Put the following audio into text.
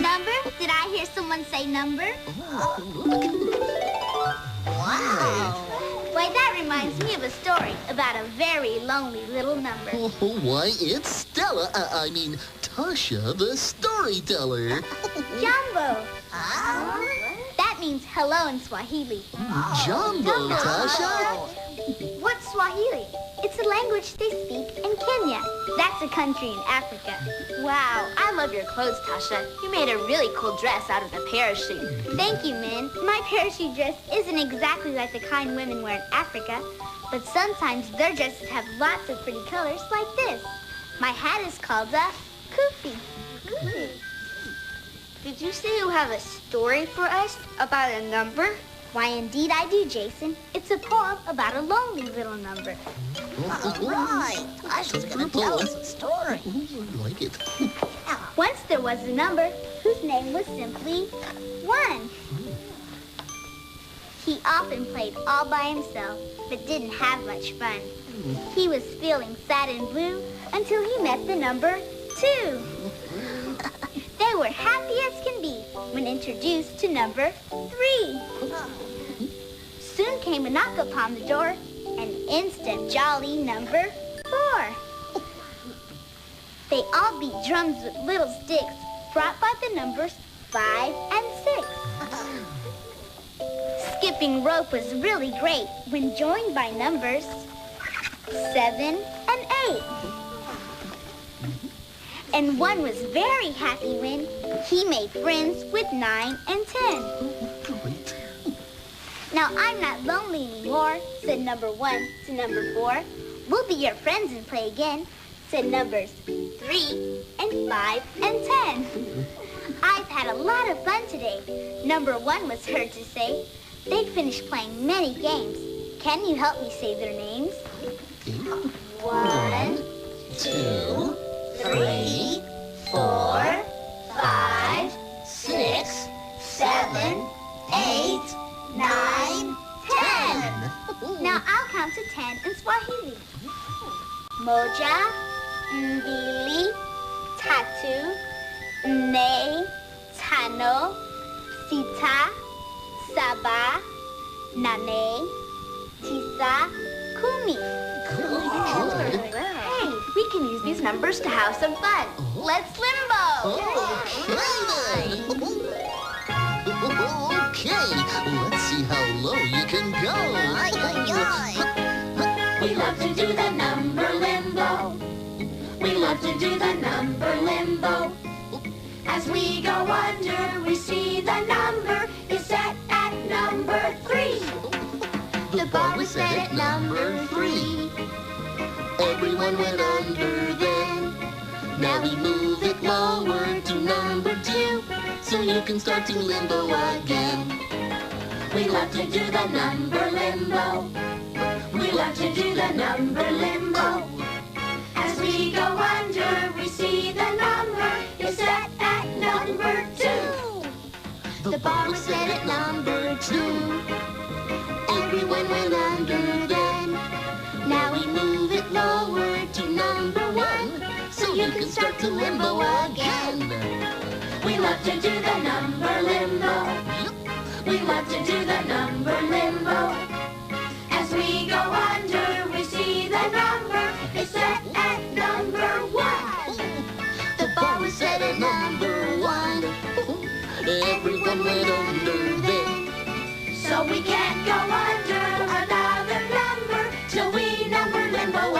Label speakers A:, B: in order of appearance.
A: Number? Did I hear someone say number?
B: Wow.
A: Why, that reminds me of a story about a very lonely little number.
C: Oh, why, it's Stella. I mean, Tasha, the storyteller.
A: Jumbo. That means hello in Swahili.
C: Jumbo, Tasha.
A: What's Swahili? It's a language they speak in Kenya. That's a country in Africa.
B: Wow, I love your clothes, Tasha. You made a really cool dress out of the parachute.
A: Thank you, Min. My parachute dress isn't exactly like the kind women wear in Africa, but sometimes their dresses have lots of pretty colors like this. My hat is called a kufi.
B: Did you say you have a story for us about a number?
A: Why, indeed I do, Jason. It's a poem about a lonely little number.
D: Right. Tasha's gonna tell us a story.
C: I like it.
A: Once there was a number whose name was simply 1. He often played all by himself, but didn't have much fun. He was feeling sad and blue until he met the number 2. They were happy as can be when introduced to number 3. Soon came a knock upon the door, and in stepped jolly number 4. They all beat drums with little sticks brought by the numbers 5 and 6. Skipping rope was really great when joined by numbers 7 and 8. And 1 was very happy when he made friends with 9 and 10. Now I'm not lonely anymore, said number 1 to number 4. We'll be your friends and play again, said numbers 3 and 5 and 10. I've had a lot of fun today, number 1 was heard to say. They'd finished playing many games. Can you help me say their names? 1, 2, 3, 4, 5, 6, 7, 8, 9, 10. Now I'll count to 10 in Swahili. Moja, mbili, tatu, nne, tano, sita, saba, nane, tisa, kumi.
B: Hey, we can use these numbers to have some fun. Let's limbo!
C: Okay, let's see how low you can go.
E: We love to do the number limbo. We love to do the number limbo. As we go under, we see the number is set at number 3.
C: The bar was set at number 3. Everyone went under then. Now we move it lower to number 2, so you can start to limbo again.
E: We love to do the number limbo. We love to do the number limbo. As we go under, we see the number is set at number 2.
C: The bar was set at number 2. Everyone went under then. Now we move it lower to number 1, so you can start to limbo again.
E: We love to do the number limbo. We love to do the number limbo. As we go under, we see the number is set at number 1.
C: The bar was set at number 1. Everyone went under then.
E: So we can't go under another number till we number limbo